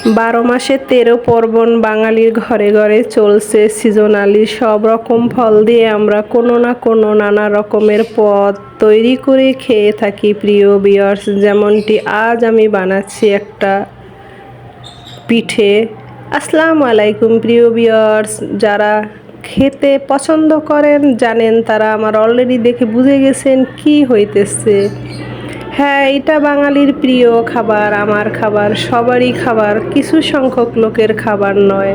12 মাসে 13 পার্বণ বাঙালির ঘরে ঘরে চলছে সিজনালি সব রকম ফল দিয়ে আমরা কোনো না কোনো নানা রকমের পদ তৈরি করে খেয়ে থাকি প্রিয় ভিউয়ার্স। যেমনটি আজ আমি বানাচ্ছি একটা পিঠে। আসসালামু আলাইকুম প্রিয় ভিউয়ার্স, যারা খেতে পছন্দ করেন জানেন, তারা আমার অলরেডি দেখে বুঝে গেছেন কি হইতেছে। হ্যাঁ, এটা বাঙালির প্রিয় খাবার, আমার খাবার, সবারই খাবার, কিছু সংখ্যক লোকের খাবার নয়।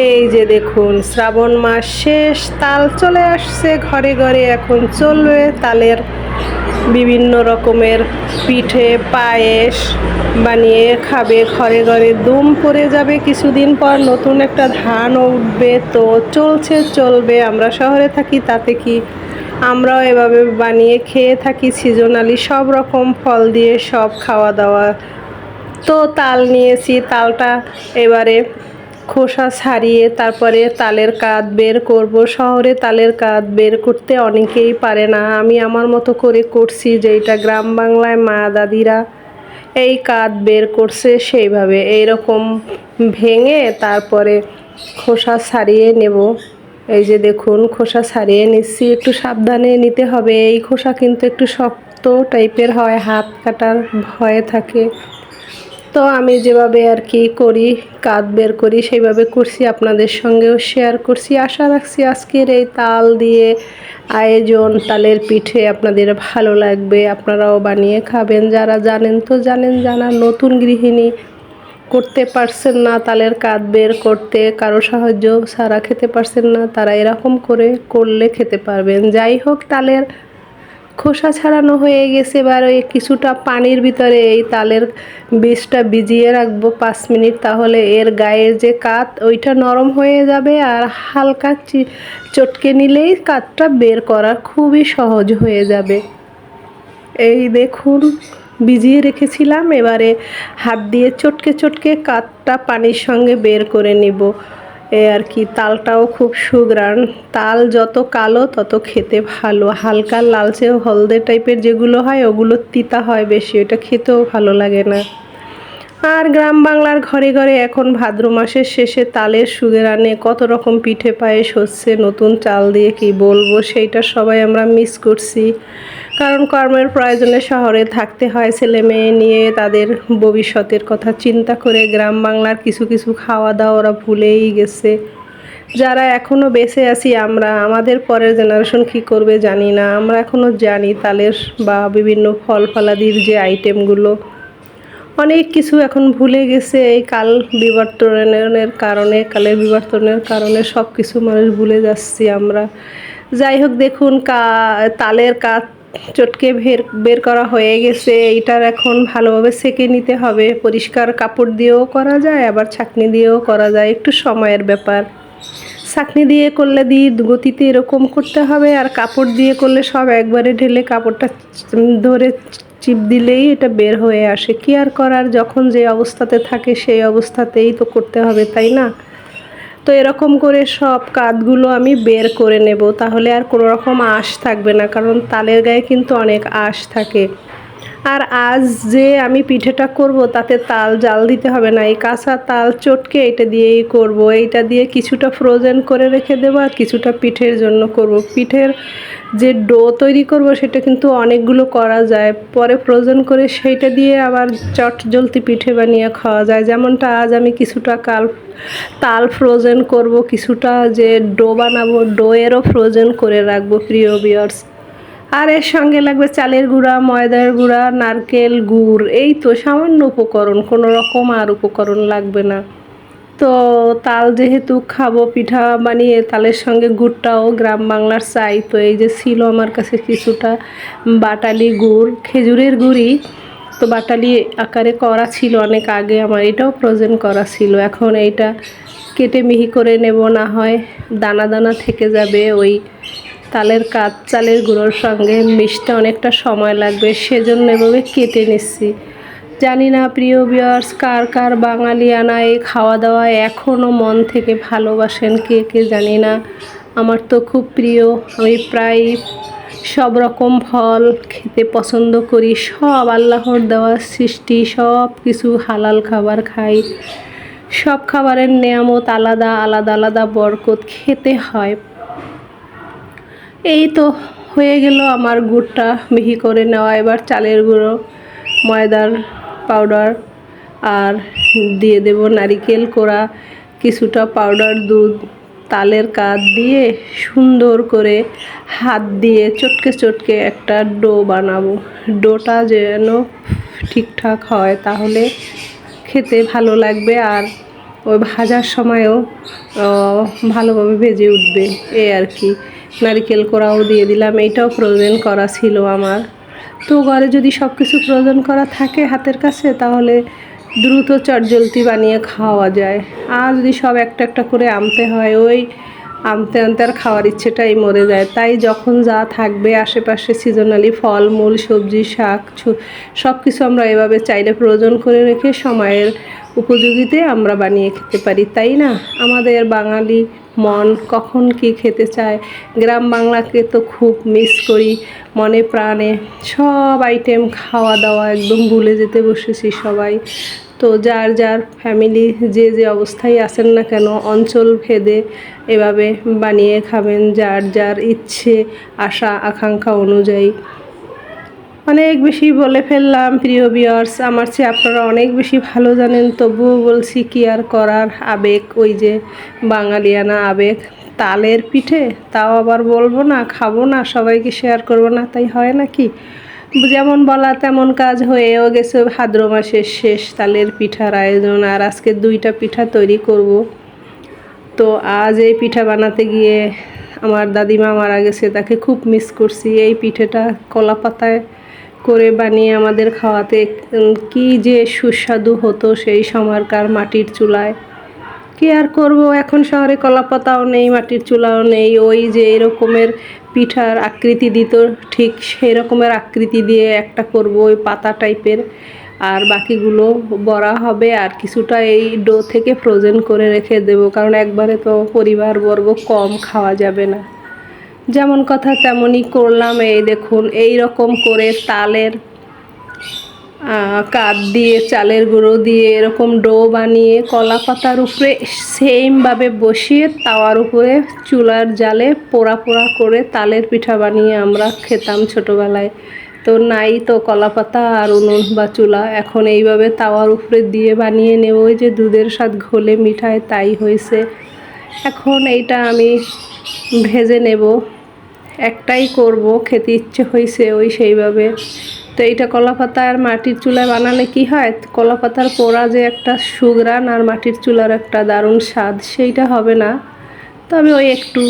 এই যে দেখুন, শ্রাবণ মাস শেষ, তাল চলে আসছে ঘরে ঘরে। এখন চলবে তালের বিভিন্ন রকমের পিঠে, পায়েস বানিয়ে খাবে ঘরে ঘরে। দুম পড়ে যাবে কিছুদিন পর, নতুন একটা ধানও উঠবে। তো চলবে, আমরা শহরে থাকি তাতে কি, আমরাও এভাবে বানিয়ে খেয়ে থাকি সিজনালি সব রকম ফল দিয়ে সব খাওয়া দাওয়া। তো তাল নিয়েছি, তালটা এবারে খোসা ছাড়িয়ে তারপরে তালের কাঁধ বের করব। শহরে তালের কাঁধ বের করতে অনেকেই পারে না, আমি আমার মতো করে করছি। যেটা গ্রাম বাংলায় মা দাদিরা এই কাঁধ বের করছে সেইভাবে এইরকম ভেঙে তারপরে খোসা ছাড়িয়ে নেব। এই যে দেখুন, খোসা ছাড়িয়ে নিচ্ছি, একটু সাবধানে নিতে হবে। এই খোসা কিন্তু একটু শক্ত টাইপের হয়, হাত কাটার ভয় থাকে। তো আমি যেভাবে আর কি করি, কাঁধ বের করি, সেইভাবে করছি, আপনাদের সঙ্গেও শেয়ার করছি। আশা রাখছি আজকের এই তাল দিয়ে আয়োজন তালের পিঠে আপনাদের ভালো লাগবে, আপনারাও বানিয়ে খাবেন। যারা জানেন তো জানেন, যারা নতুন গৃহিণী করতে পারছেন না তালের কাঁধ বের করতে, কারো সাহায্য ছাড়া খেতে পারছেন না, তারা এরকম করে করলে খেতে পারবেন। যাই হোক, তালের খোসা ছাড়ানো হয়ে গেছে। এবার ওই কিছুটা পানির ভিতরে এই তালের বীজটা ভিজিয়ে রাখবো 5 মিনিট, তাহলে এর গায়ের যে কাত ওইটা নরম হয়ে যাবে। আর হালকা চটকে নিলেই কাতটা বের করা খুবই সহজ হয়ে যাবে। এই দেখুন, ভিজিয়ে রেখেছিলাম, এবারে হাত দিয়ে চটকে চটকে কাতটা পানির সঙ্গে বের করে নিব। এ আর কি, তালটাও খুব সুঘ্রাণ। তাল যত কালো তত খেতে ভালো, হালকা লালচে হলদে টাইপের যেগুলো হয় ওগুলো তিতা হয় বেশি, ওটা খেতেও ভালো লাগে না। আর গ্রাম বাংলার ঘরে ঘরে এখন ভাদ্র মাসের শেষে তালের সুঘ্রাণে কত রকম পিঠে পায়েস হচ্ছে নতুন চাল দিয়ে, কি বলবো, সেইটা সবাই আমরা মিস করছি। কারণ কর্মের প্রয়োজনে শহরে থাকতে হয়, ছেলে মেয়ে নিয়ে তাদের ভবিষ্যতের কথা চিন্তা করে গ্রাম বাংলার কিছু কিছু খাওয়া দাওয়া ওরা ভুলেই গেছে। যারা এখনও বেঁচে আছি আমরা, আমাদের পরের জেনারেশন কী করবে জানি না। আমরা এখনও জানি তালের বা বিভিন্ন ফল ফলাদির যে আইটেমগুলো, অনেক কিছু এখন ভুলে গেছে। এই কালের বিবর্তনের কারণে সব কিছু মানুষ ভুলে যাচ্ছি আমরা। যাই হোক, দেখুন তালের কাঠ চটকে বের করা হয়ে গেছে। এইটার এখন ভালোভাবে সেঁকে নিতে হবে। পরিষ্কার কাপড় দিয়েও করা যায়, আবার ছাঁকনি দিয়েও করা যায়, একটু সময়ের ব্যাপার। ছাঁকনি দিয়ে করলে গতিতে এরকম করতে হবে, আর কাপড় দিয়ে করলে সব একবারে ঢেলে কাপড়টা ধরে চিপ দিলেই এটা বের হয়ে আসে। কি আর করার, যখন যে অবস্থাতে থাকে সেই অবস্থাতেই তো করতে হবে, তাই না? তো এরকম করে সব কাঠগুলো আমি বের করে নেব, তাহলে আর কোনো রকম আঁশ থাকবে না, কারণ তালের গায়ে কিন্তু অনেক আঁশ থাকে। আর আজ যে আমি পিঠেটা করব তাতে তাল জাল দিতে হবে না, এই কাঁচা তাল চটকে এটা দিয়েই করব। এইটা দিয়ে কিছুটা ফ্রোজেন করে রেখে দেবো, আর কিছুটা পিঠের জন্য করব। পিঠের যে ডো তৈরি করব সেটা কিন্তু অনেকগুলো করা যায়, পরে ফ্রোজেন করে সেইটা দিয়ে আবার চট জলদি পিঠে বানিয়ে খাওয়া যায়। যেমনটা আজ আমি কিছুটা তাল ফ্রোজেন করব, কিছুটা যে ডো বানাবো ডোয়েরও ফ্রোজেন করে রাখবো প্রিয় ভিউয়ার্স। আর এর সঙ্গে লাগবে চালের গুঁড়া, ময়দার গুঁড়া, নারকেল, গুড়। এই তো সামান্য উপকরণ, কোনো রকম আর উপকরণ লাগবে না। তো তাল যেহেতু খাবো পিঠা বানিয়ে, তালের সঙ্গে গুড়টাও গ্রাম বাংলার চাই। তো এই যে ছিল আমার কাছে কিছুটা বাটালি গুড়, খেজুরের গুড়ই, তো বাটালি আকারে করা ছিল অনেক আগে আমার, এটাও ফ্রোজেন করা ছিল। এখন এইটা কেটে মিহি করে নেব, না হয় দানা দানা থেকে যাবে। ওই তালের চালের গুঁড়োর সঙ্গে মিশতে অনেকটা সময় লাগবে, সেজন্য এভাবে কেটে নিচ্ছি। জানি না প্রিয় ভিউয়ার্স, কার কার বাঙালিয়ানা এই খাওয়া দাওয়া এখনও মন থেকে ভালোবাসেন, কে কে জানি না। আমার তো খুব প্রিয়, আমি প্রায় সব রকম ফল খেতে পছন্দ করি, সব আল্লাহর দেওয়া সৃষ্টি, সব কিছু হালাল খাবার খাই। সব খাবারের নেয়ামত আলাদা আলাদা আলাদা বরকত খেতে হয়। এই তো হয়ে গেল আমার গুড়টা মিহি করে নেওয়া। এবার চালের গুঁড়ো, ময়দার পাউডার আর দিয়ে দেব নারিকেল কোড়া, কিছুটা পাউডার দুধ, তালের কাঠ দিয়ে সুন্দর করে হাত দিয়ে চটকে চটকে একটা ডো বানাবো। ডোটা যেন ঠিকঠাক হয় তাহলে খেতে ভালো লাগবে, আর ওই ভাজার সময়ও ভালোভাবে ভেজে উঠবে, এই আর কি। নারিকেল কোড়াও দিয়ে দিলাম, এইটাও ফ্রোজেন করা ছিল আমার। তো ঘরে যদি সব কিছু ফ্রোজেন করা থাকে হাতের কাছে তাহলে দ্রুত চটজলদি বানিয়ে খাওয়া যায়। আর যদি সব একটা একটা করে আনতে হয়, ওই আনতে আনতে আর খাওয়ার ইচ্ছেটাই মরে যায়। তাই যখন যা থাকবে আশেপাশে সিজনালি ফলমূল, সবজি, শাক সব কিছু আমরা এভাবে চাইলে ফ্রোজেন করে রেখে সময়ের উপযোগীতে আমরা বানিয়ে খেতে পারি, তাই না? আমাদের বাঙালি মন কখন কি খেতে চায়, গ্রাম বাংলাকে তো খুব মিস করি মনে প্রাণে। সব আইটেম খাওয়া দাওয়া একদম ভুলে যেতে বসেছি সবাই। তো যার যার ফ্যামিলি যে যে অবস্থায় আছেন না কেন অঞ্চল ভেদে এভাবে বানিয়ে খাবেন যার যার ইচ্ছে, আশা আকাঙ্ক্ষা অনুযায়ী। অনেক বেশি বলে ফেললাম প্রিয় ভিউয়ার্স, আমার চেয়ে আপনারা অনেক বেশি ভালো জানেন, তবুও বলছি কি আর করার। আবেগ, ওই যে বাঙালিয়ানা আবেগ। তালের পিঠে, তাও আবার বলবো না, খাবো না, সবাইকে শেয়ার করবো না, তাই হয় নাকি? যেমন বলা তেমন কাজ হয়েও গেছে। ভাদ্র মাসের শেষ, তালের পিঠার আয়োজন, আর আজকে 2টা পিঠা তৈরি করব। তো আজ এই পিঠা বানাতে গিয়ে আমার দাদিমা মারা গেছে, তাকে খুব মিস করছি। এই পিঠেটা কলা পাতায় করে বানিয়ে আমাদের খাওয়াতে কি যে সুস্বাদু হতো সেই সময়কার মাটির চুলায়। কি আর করব, এখন শহরে কলাপাতাও নেই, মাটির চুলাও নেই। ওই যে এরকমের পিঠার আকৃতি দিত, ঠিক সেই রকমের আকৃতি দিয়ে একটা করব, ওই পাতা টাইপের, আর বাকিগুলো বড়া হবে, আর কিছুটা এই ডো থেকে ফ্রোজেন করে রেখে দেব, কারণ একবারে তো পরিবারবর্গ কম খাওয়া যাবে না। যেমন কথা তেমনই করলাম। এই দেখুন, এই রকম করে তালের কাঠ দিয়ে, চালের গুঁড়ো দিয়ে এরকম ডো বানিয়ে কলা পাতার উপরে সেমভাবে বসিয়ে তাওয়ার উপরে চুলার জালে পোড়া পোড়া করে তালের পিঠা বানিয়ে আমরা খেতাম ছোটোবেলায়। তো নাই তো কলা পাতা আর উনুন বা চুলা, এখন এইভাবে তাওয়ার উপরে দিয়ে বানিয়ে নেব। ওই যে দুধের স্বাদ ঘোলে মিঠায়, তাই হয়েছে। এখন এইটা আমি ভেজে নেব, একটাই করব, খেতে ইচ্ছে হয়েছে ওই সেইভাবে। তো এইটা কলাপাতা আর মাটির চুলায় বানালে কি হয়, কলাপাতার পোড়া যে একটা সুঘ্রাণ আর মাটির চুলার একটা দারুণ স্বাদ, সেইটা হবে না। তবে ওই একটু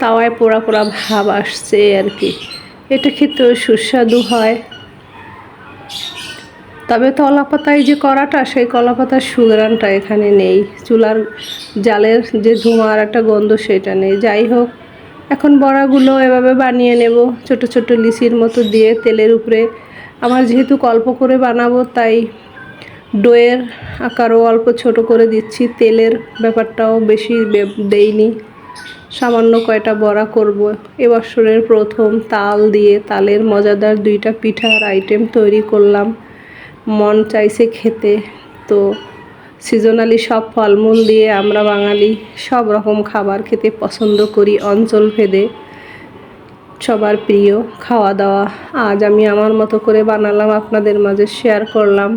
তাওয়ায় পোড়া পোড়া ভাব আসছে আর কি। এটা খেতেও সুস্বাদু হয়। তবে কলাপাতায় যে কড়াটা, সেই কলাপাতার সুঘ্রাণটা এখানে নেই, চুলার জালের যে ধোঁয়ার একটা গন্ধ সেটা নেই। যাই হোক, এখন বড়াগুলো এভাবে বানিয়ে নেব, ছোট ছোট লিচির মতো দিয়ে তেলের উপরে। আমার যেহেতু অল্প করে বানাবো তাই ডোয়ের আকারও অল্প ছোট করে দিচ্ছি, তেলের ব্যাপারটাও বেশি দেইনি, সামান্য কয়টা বড়া করব। এবছরের প্রথম তাল দিয়ে তালের মজাদার 2টা পিঠার আইটেম তৈরি করলাম, মন চাইছে খেতে। তো সিজনালি সব ফলমূল দিয়ে আমরা বাঙালি সব রকম খাবার খেতে পছন্দ করি, অঞ্চল ভেদে সবার প্রিয় খাওয়া দাওয়া। আজ আমি আমার মতো করে বানালাম, আপনাদের মাঝে শেয়ার করলাম।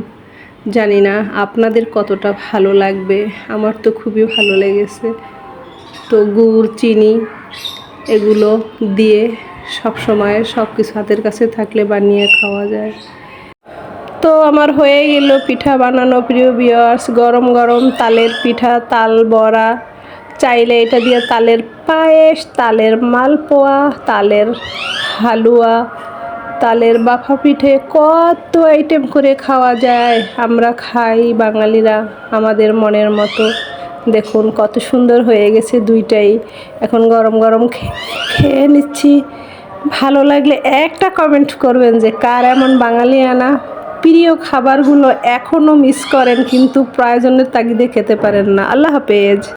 জানি না আপনাদের কতটা ভালো লাগবে, আমার তো খুবই ভালো লেগেছে। তো গুড়, চিনি এগুলো দিয়ে সব সময় সব কিছু হাতের কাছে থাকলে বানিয়ে খাওয়া যায়। তো আমার হয়ে গেল পিঠা বানানো প্রিয় ভিউয়ার্স। গরম গরম তালের পিঠা, তাল বড়া, চাইলে এটা দিয়ে তালের পায়েস, তালের মালপোয়া, তালের হালুয়া, তালের বাফা পিঠে, কত আইটেম করে খাওয়া যায়। আমরা খাই বাঙালিরা আমাদের মনের মতো। দেখুন কত সুন্দর হয়ে গেছে 2টাই। এখন গরম গরম খেয়ে নিচ্ছি। ভালো লাগলে একটা কমেন্ট করবেন যে কার এমন বাঙালিয়ানা প্রিয় খাবারগুলো এখনও মিস করেন কিন্তু প্রয়োজনের তাগিদে খেতে পারেন না। আল্লাহ হাফেজ।